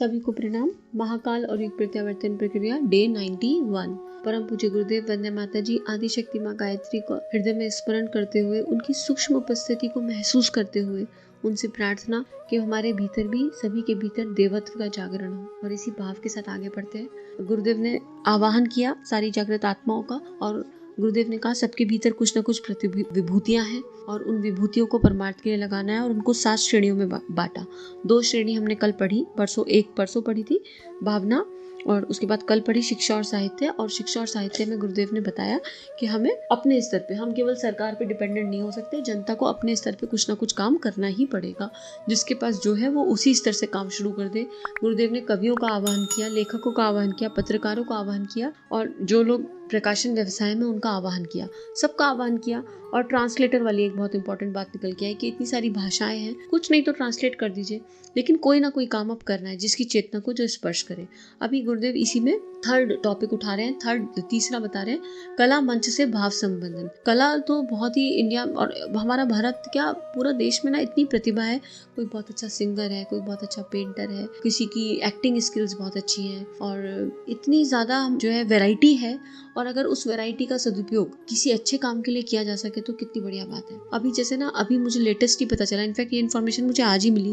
सभी को प्रणाम। महाकाल और युग प्रत्यावर्तन प्रक्रिया डे 91। परम पूज्य गुरुदेव वंदे माता जी आदि शक्ति माँ गायत्री को हृदय में स्मरण करते हुए, उनकी सूक्ष्म उपस्थिति को महसूस करते हुए उनसे प्रार्थना कि हमारे भीतर भी, सभी के भीतर देवत्व का जागरण हो। और इसी भाव के साथ आगे बढ़ते हैं। गुरुदेव ने आवाहन किया सारी जागृत आत्माओं का, और गुरुदेव ने कहा सबके भीतर कुछ न कुछ विभूतियां हैं और उन विभूतियों को परमार्थ के लिए लगाना है, और उनको 7 श्रेणियों में बांटा। 2 श्रेणी हमने कल पढ़ी, परसों पढ़ी थी भावना, और उसके बाद कल पढ़ी शिक्षा और साहित्य। और शिक्षा और साहित्य में गुरुदेव ने बताया कि हमें अपने स्तर पे, हम केवल सरकार पे डिपेंडेंट नहीं हो सकते, जनता को अपने स्तर पे कुछ ना कुछ काम करना ही पड़ेगा। जिसके पास जो है वो उसी स्तर से काम शुरू कर दे। गुरुदेव ने कवियों का आह्वान किया, लेखकों का आह्वान किया, पत्रकारों का आह्वान किया, और जो लोग प्रकाशन व्यवसाय में उनका आह्वान किया, सबका आह्वान किया। और ट्रांसलेटर वाली एक बहुत इंपॉर्टेंट बात निकल के आई कि इतनी सारी भाषाएं हैं, कुछ नहीं तो ट्रांसलेट कर दीजिए, लेकिन कोई ना कोई काम अब करना है जिसकी चेतना को जो स्पर्श करे। अभी गुरुदेव इसी में थर्ड टॉपिक उठा रहे हैं, तीसरा बता रहे हैं, कला मंच से भाव संबंधन। कला तो बहुत ही इंडिया और हमारा भारत क्या पूरा देश में ना इतनी प्रतिभा है। कोई बहुत अच्छा सिंगर है, कोई बहुत अच्छा पेंटर है, किसी की एक्टिंग स्किल्स बहुत अच्छी है, और इतनी ज्यादा जो है वैरायटी है। और अगर उस वैरायटी का सदुपयोग किसी अच्छे काम के लिए किया जा सके तो कितनी बढ़िया बात है। अभी जैसे ना, अभी मुझे लेटेस्ट ही पता चला, इनफैक्ट ये इन्फॉर्मेशन मुझे आज ही मिली।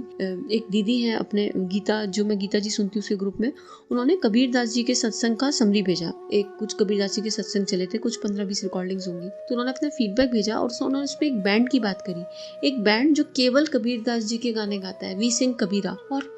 एक दीदी है अपने गीता, जो मैं गीता जी सुनती हूँ उसके ग्रुप में, उन्होंने कबीर दास जी के सत्संग का समरी भेजा। कुछ कबीर दास जी के सत्संग चले थे, कुछ 15-20 रिकॉर्डिंग्स होंगी, तो उन्होंने अपना फीडबैक भेजा और उन्होंने उस पर एक बैंड की बात करी। एक बैंड जो केवल कबीर दास जी के गाने गाता है, वी सिंग कबीरा। और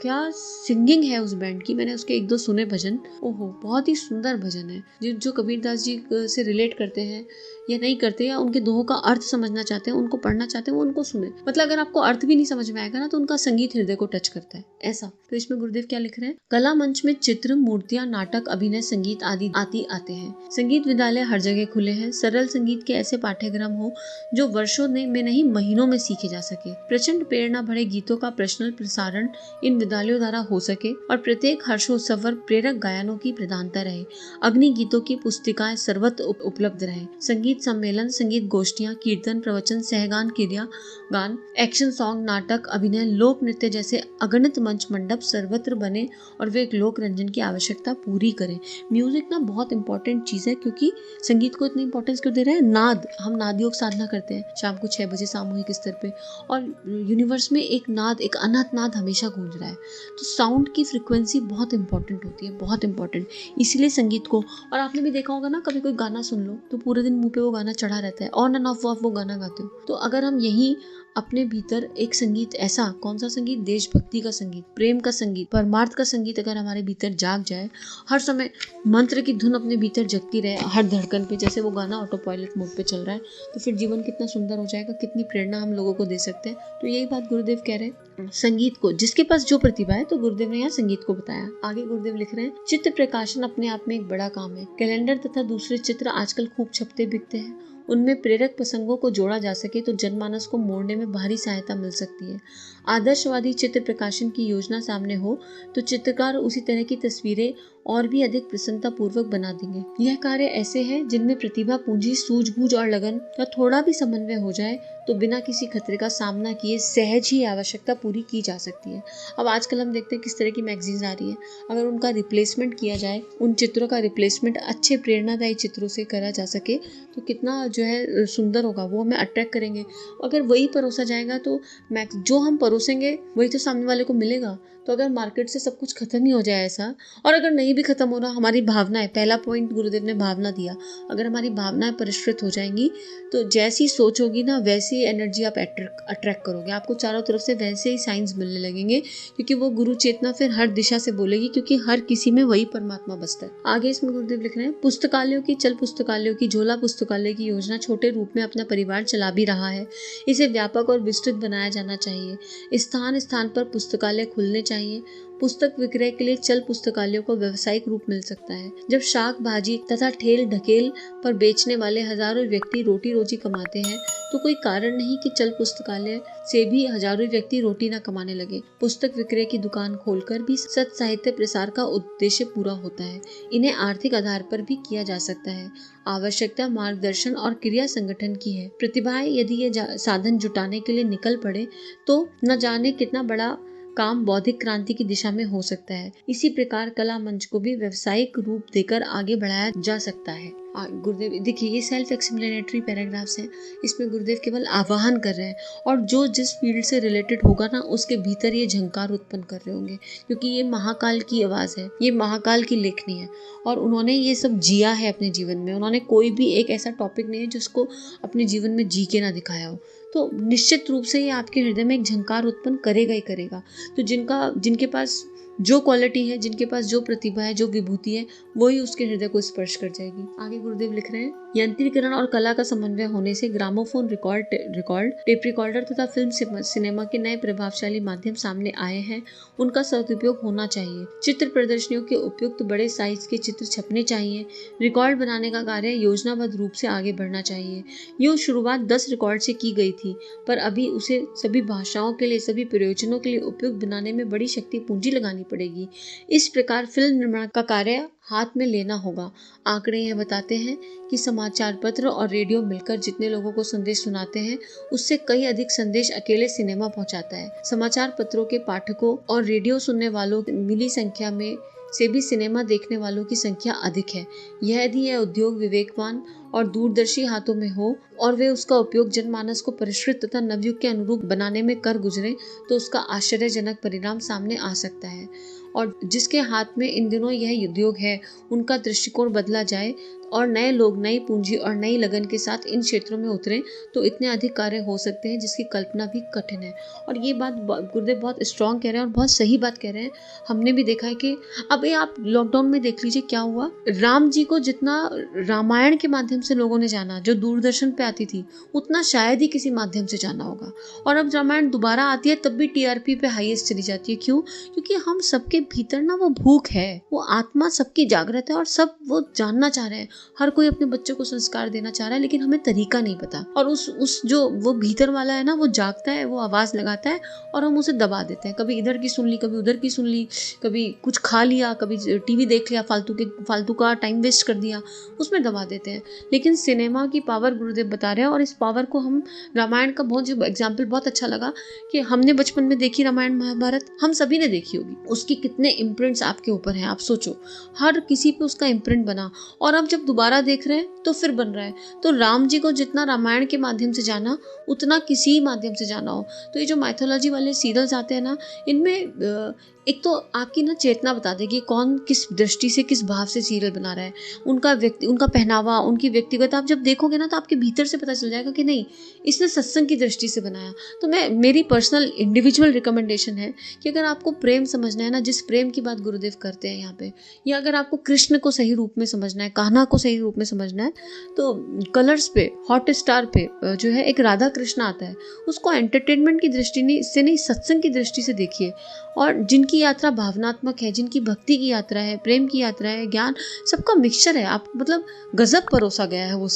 क्या सिंगिंग है उस बैंड की। मैंने उसके 1-2 सुने भजन, ओहो बहुत ही सुंदर भजन है। जो कबीर दास जी से रिलेट करते हैं या नहीं करते, या उनके दोहों का अर्थ समझना चाहते हैं, उनको पढ़ना चाहते हैं, वो उनको सुने। मतलब अगर आपको अर्थ भी नहीं समझ में आएगा ना, तो उनका संगीत हृदय को टच करता है, ऐसा। तो इसमें गुरुदेव क्या लिख रहे हैं, कला मंच में चित्र, मूर्तियां, नाटक, अभिनय, संगीत आदि आते हैं। संगीत विद्यालय हर जगह खुले हैं। सरल संगीत के ऐसे पाठ्यक्रम हो जो वर्षों में नहीं महीनों में सीखे जा सके। प्रचंड प्रेरणा भरे गीतों का पर्सनल प्रसारण इन विद्यालयों द्वारा हो सके, और प्रत्येक हर्षोत्सव पर प्रेरक गायनों की प्रधानता रहे। अग्नि गीतों की पुस्तिकाएं सर्वत्र उपलब्ध रहे। संगीत सम्मेलन, संगीत गोष्ठियां, कीर्तन, प्रवचन, सहगान, क्रिया गान, एक्शन सॉन्ग, नाटक, अभिनय, लोक नृत्य जैसे अगणित मंच मंडप सर्वत्र बने, और वे एक लोक रंजन की आवश्यकता पूरी करें। म्यूजिक ना बहुत इंपॉर्टेंट चीज है, क्योंकि संगीत को इतनी इंपॉर्टेंस क्यों दे रहे हैं। नाद, हम नाद योग साधना करते हैं शाम को 6 बजे सामूहिक स्तर पे, और यूनिवर्स में एक नाद, एक अनहद नाद हमेशा गूंज रहा है। तो साउंड की फ्रिक्वेंसी बहुत इंपॉर्टेंट होती है, बहुत इंपॉर्टेंट। इसीलिए संगीत को, और आपने भी देखा होगा ना, कभी कोई गाना सुन लो तो पूरे दिन मुंह पे वो गाना चढ़ा रहता है, ऑन एंड ऑफ वो गाना गाते हो। तो अगर हम यही अपने भीतर एक संगीत, ऐसा कौन सा संगीत, देशभक्ति का संगीत, प्रेम का संगीत, परमार्थ का संगीत अगर हमारे भीतर जाग जाए, हर समय मंत्र की धुन अपने भीतर जगती रहे, हर धड़कन पे जैसे वो गाना ऑटो पायलट मोड पे चल रहा है, तो फिर जीवन कितना सुंदर हो जाएगा, कितनी प्रेरणा हम लोगों को दे सकते हैं। तो यही बात गुरुदेव कह रहे हैं, संगीत को, जिसके पास जो प्रतिभा है, तो गुरुदेव ने यहाँ संगीत को बताया। आगे गुरुदेव लिख रहे हैं, चित्र प्रकाशन अपने आप में एक बड़ा काम है। कैलेंडर तथा दूसरे चित्र आजकल खूब छपते बिकते हैं। उनमें प्रेरक प्रसंगों को जोड़ा जा सके तो जनमानस को मोड़ने में भारी सहायता मिल सकती है। आदर्शवादी चित्र प्रकाशन की योजना सामने हो तो चित्रकार उसी तरह की तस्वीरें और भी अधिक प्रसन्नता पूर्वक बना देंगे। यह कार्य ऐसे हैं जिनमें प्रतिभा, पूंजी, सूझबूझ और लगन का थोड़ा भी समन्वय हो जाए तो बिना किसी खतरे का सामना किए सहज ही आवश्यकता पूरी की जा सकती है। अब आजकल हम देखते हैं किस तरह की मैगजीन्स आ रही है, अगर उनका रिप्लेसमेंट किया जाए, उन चित्रों का रिप्लेसमेंट अच्छे प्रेरणादायी चित्रों से करा जा सके तो कितना जो है सुंदर होगा, वो हमें अट्रैक्ट करेंगे। अगर वही परोसा जाएगा तो जो हम परोसेंगे वही तो सामने वाले को मिलेगा। तो अगर मार्केट से सब कुछ खत्म ही हो जाए ऐसा, और अगर नहीं भी खत्म हो रहा, हमारी भावना है, पहला पॉइंट गुरुदेव ने भावना दिया, अगर हमारी भावनाएं परिष्कृत हो जाएंगी तो जैसी सोच होगी ना, वैसी एनर्जी आप अट्रैक्ट करोगे, आपको चारों तरफ से वैसे ही साइंस मिलने लगेंगे, क्योंकि वो गुरु चेतना फिर हर दिशा से बोलेगी, क्योंकि हर किसी में वही परमात्मा बसता है। आगे इसमें गुरुदेव लिख रहे हैं, पुस्तकालयों की, चल पुस्तकालयों की, झोला पुस्तकालय की योजना छोटे रूप में अपना परिवार चला भी रहा है। इसे व्यापक और विस्तृत बनाया जाना चाहिए। स्थान स्थान पर पुस्तकालय खुलने चाहिए। पुस्तक विक्रय के लिए चल पुस्तकालयों को व्यवसायिक रूप मिल सकता है। जब शाक भाजी तथा ठेल ढकेल पर बेचने वाले हजारों व्यक्ति रोटी रोजी कमाते हैं, तो कोई कारण नहीं कि चल पुस्तकालय से भी हजारों व्यक्ति रोटी न कमाने लगे। पुस्तक विक्रय की दुकान खोलकर भी सत साहित्य प्रसार का उद्देश्य पूरा होता है। इन्हें आर्थिक आधार पर भी किया जा सकता है। आवश्यकता मार्गदर्शन और क्रिया संगठन की है। प्रतिभाएं यदि ये साधन जुटाने के लिए निकल पड़े तो न जाने कितना बड़ा काम बौद्धिक क्रांति की दिशा में हो सकता है। इसी प्रकार कला मंच को भी व्यावसायिक रूप देकर आगे बढ़ाया जा सकता है। गुरुदेव देखिए, ये सेल्फ एक्सप्लेनेटरी पैराग्राफ्स हैं। इसमें गुरुदेव केवल आह्वान कर रहे हैं और जो जिस फील्ड से रिलेटेड होगा ना, उसके भीतर ये झंकार उत्पन्न कर रहे होंगे, क्योंकि ये महाकाल की आवाज़ है, ये महाकाल की लेखनी है और उन्होंने ये सब जिया है अपने जीवन में। उन्होंने कोई भी एक ऐसा टॉपिक नहीं है जिसको अपने जीवन में जी के ना दिखाया हो। तो निश्चित रूप से ये आपके हृदय में एक झंकार उत्पन्न करेगा ही करेगा। तो जिनके पास जो क्वालिटी है, जिनके पास जो प्रतिभा है, जो विभूति है, वही उसके हृदय को स्पर्श कर जाएगी। आगे गुरुदेव लिख रहे हैं, यंत्रीकरण और कला का समन्वय होने से ग्रामोफोन, रिकॉर्ड, टेप रिकॉर्डर तथा फिल्म सिनेमा के नए प्रभावशाली माध्यम सामने आए हैं। उनका सदुपयोग होना चाहिए। चित्र प्रदर्शनियों के उपयुक्त बड़े साइज के चित्र छपने चाहिए। रिकॉर्ड बनाने का कार्य योजनाबद्ध रूप से आगे बढ़ना चाहिए। यूँ शुरुआत 10 रिकॉर्ड से की गई थी, पर अभी उसे सभी भाषाओं के लिए, सभी प्रयोजनों के लिए उपयुक्त बनाने में बड़ी शक्ति पूंजी लगानी पड़ेगी। इस प्रकार फिल्म निर्माण का कार्य हाथ में लेना होगा। आंकड़े यह बताते हैं कि समाचार पत्र और रेडियो मिलकर जितने लोगों को संदेश सुनाते हैं, उससे कई अधिक संदेश अकेले सिनेमा पहुंचाता है। समाचार पत्रों के पाठकों और रेडियो सुनने वालों की मिली संख्या में से भी सिनेमा देखने वालों की संख्या अधिक है। यदि यह उद्योग विवेकवान और दूरदर्शी हाथों में हो और वे उसका उपयोग जनमानस को परिष्कृत तथा नवयुग के अनुरूप बनाने में कर गुजरे, तो उसका आश्चर्यजनक परिणाम सामने आ सकता है। और जिसके हाथ में इन दिनों यह उद्योग है, उनका दृष्टिकोण बदला जाए और नए लोग नई पूंजी और नई लगन के साथ इन क्षेत्रों में उतरें, तो इतने अधिक कार्य हो सकते हैं जिसकी कल्पना भी कठिन है। और ये बात गुरुदेव बहुत स्ट्रांग कह रहे हैं और बहुत सही बात कह रहे हैं। हमने भी देखा है कि अब ये आप लॉकडाउन में देख लीजिए क्या हुआ। राम जी को जितना रामायण के माध्यम से लोगों ने जाना, जो दूरदर्शन पे आती थी, उतना शायद ही किसी माध्यम से जाना होगा। और अब रामायण दोबारा आती है तब भी टीआरपी पे हाईएस्ट चली जाती है। क्यों? क्योंकि हम सबके भीतर ना वो भूख है, वो आत्मा सबकी जागृत है और सब वो जानना चाह रहे हैं। हर कोई अपने बच्चों को संस्कार देना चाह रहा है, लेकिन हमें तरीका नहीं पता। और उस जो वो भीतर वाला है ना, वो जागता है, वो आवाज लगाता है और हम उसे दबा देते हैं। कभी इधर की सुन ली, कभी उधर की सुन ली, कभी कुछ खा लिया, कभी टीवी देख लिया, फालतू का टाइम वेस्ट कर दिया, उसमें दबा देते हैं। लेकिन सिनेमा की पावर गुरुदेव बता रहे हैं और इस पावर को हम रामायण का बहुत एग्जाम्पल बहुत अच्छा लगा कि हमने बचपन में देखी रामायण महाभारत, हम सभी ने देखी होगी। उसकी कितने इम्प्रिंट्स आपके ऊपर हैं, आप सोचो। हर किसी पे उसका इम्प्रिंट बना और अब जब दोबारा देख रहे हैं तो फिर बन रहा है। तो राम जी को जितना रामायण के माध्यम से जाना, उतना किसी माध्यम से जाना हो। तो ये जो माइथोलॉजी वाले सीरियल्स आते हैं ना, इनमें एक तो आपकी ना चेतना बता देगी कौन किस दृष्टि से, किस भाव से सीरियल बना रहा है। उनका पहनावा, उनकी व्यक्तिगत, आप जब देखोगे ना तो आपके भीतर से पता चल जाएगा कि नहीं, इसने सत्संग की दृष्टि से बनाया। तो मेरी पर्सनल इंडिविजुअल रिकमेंडेशन है कि अगर आपको प्रेम समझना है ना, जिस प्रेम की बात गुरुदेव करते हैं यहाँ पे, या अगर आपको कृष्ण को सही रूप में समझना है, कान्हा को सही रूप में समझना है, तो कलर्स पे, हॉट स्टार पे जो है एक राधा कृष्ण आता है, उसको एंटरटेनमेंट की दृष्टि से नहीं, सत्संग की दृष्टि से देखिए। और जिनकी यात्रा भावनात्मक है, जिनकी भक्ति की यात्रा है, प्रेम की यात्रा है, ज्ञान, सबका मिक्सचर है। आप मतलब गजब परोसा गया है वो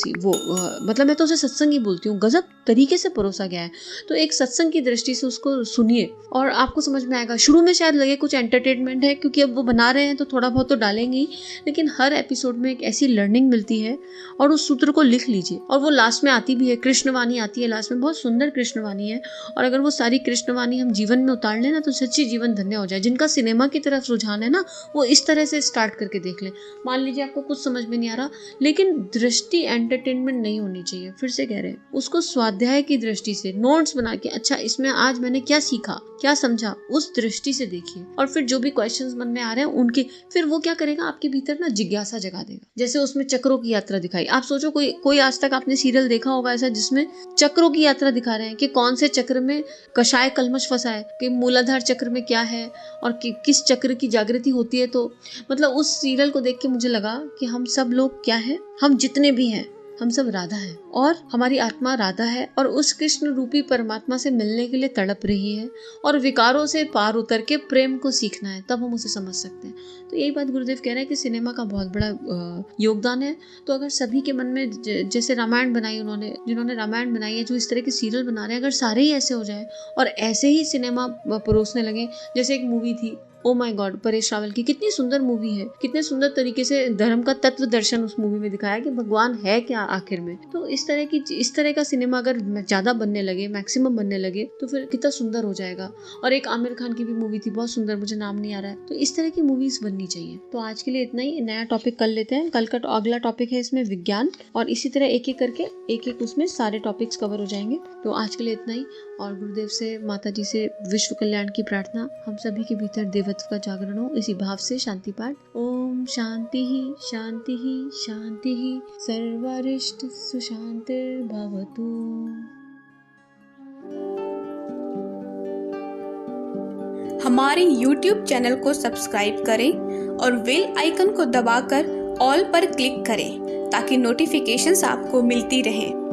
मतलब मैं तो उसे सत्संग ही बोलती हूँ, गजब तरीके से परोसा गया है। तो एक सत्संग की दृष्टि से उसको सुनिए और आपको समझ में आएगा। शुरू में शायद लगे कुछ एंटरटेनमेंट है, क्योंकि अब वो बना रहे हैं तो थोड़ा बहुत तो डालेंगे ही, लेकिन हर एपिसोड में एक ऐसी लर्निंग मिलती है। और उस सूत्र को लिख लीजिए, और वो लास्ट में आती भी है, कृष्णवाणी आती है लास्ट में, बहुत सुंदर कृष्णवाणी है। और अगर वो सारी कृष्णवाणी हम जीवन में उतार लें ना, तो सच्ची जीवन धन्य हो जाए। जिनका सिनेमा की तरफ रुझान है ना, वो इस तरह से स्टार्ट करके देख लें। मान लीजिए आपको कुछ समझ में नहीं आ रहा, लेकिन दृष्टि एंटरटेनमेंट नहीं होनी चाहिए। फिर से कह रहे हैं, उसको स्वाध्याय की दृष्टि से नोट्स बना के, अच्छा इसमें आज मैंने क्या सीखा, क्या समझा, उस दृष्टि से देखिए। और फिर जो भी क्वेश्चंस मन में आ रहे हैं उनके, फिर वो क्या करेगा, आपके भीतर ना जिज्ञासा जगा देगा। जैसे उसमें चक्रों की यात्रा दिखाई, आप सोचो कोई आज तक आपने सीरियल देखा होगा ऐसा जिसमें चक्रों की यात्रा दिखा रहे हैं कि कौन से चक्र में कषाय कलमश फंसा है, कि मूलाधार चक्र में क्या है और किस चक्र की जागृति होती है। तो मतलब उस सीरियल को देख के मुझे लगा कि हम सब लोग क्या है, हम जितने भी हैं, हम सब राधा हैं और हमारी आत्मा राधा है और उस कृष्ण रूपी परमात्मा से मिलने के लिए तड़प रही है और विकारों से पार उतर के प्रेम को सीखना है, तब हम उसे समझ सकते हैं। तो यही बात गुरुदेव कह रहे हैं कि सिनेमा का बहुत बड़ा योगदान है। तो अगर सभी के मन में, जैसे रामायण बनाई उन्होंने, जिन्होंने रामायण बनाई है, जो इस तरह के सीरियल बना रहे हैं, अगर सारे ही ऐसे हो जाए और ऐसे ही सिनेमा परोसने लगे, जैसे एक मूवी थी oh my God, Paresh Rawal की कितनी सुंदर मूवी है, कितने सुंदर तरीके से धर्म का तत्व दर्शन उस मूवी में दिखाया कि भगवान है क्या आखिर में। तो इस तरह का सिनेमा अगर ज्यादा बनने लगे, मैक्सिमम बनने लगे, तो फिर कितना सुंदर हो जाएगा। और एक आमिर खान की भी मूवी थी बहुत सुंदर, मुझे नाम नहीं आ रहा है। तो इस तरह की मूवीज बननी चाहिए। तो आज के लिए इतना ही, नया टॉपिक कर लेते हैं। कल का अगला टॉपिक है इसमें विज्ञान, और इसी तरह एक एक करके एक उसमें सारे टॉपिक्स कवर हो जाएंगे। तो आज के लिए इतना ही, और गुरुदेव से, माता जी से विश्व कल्याण की प्रार्थना, हम सभी के भीतर देवत्व का जागरण हो, इसी भाव से शांति पाठ। ओम शांति ही शांति ही शांति ही, सर्वारिष्ट सुशांतिर्भवतु। हमारे YouTube चैनल को सब्सक्राइब करें और बेल आइकन को दबाकर ऑल पर क्लिक करें ताकि नोटिफिकेशंस आपको मिलती रहें।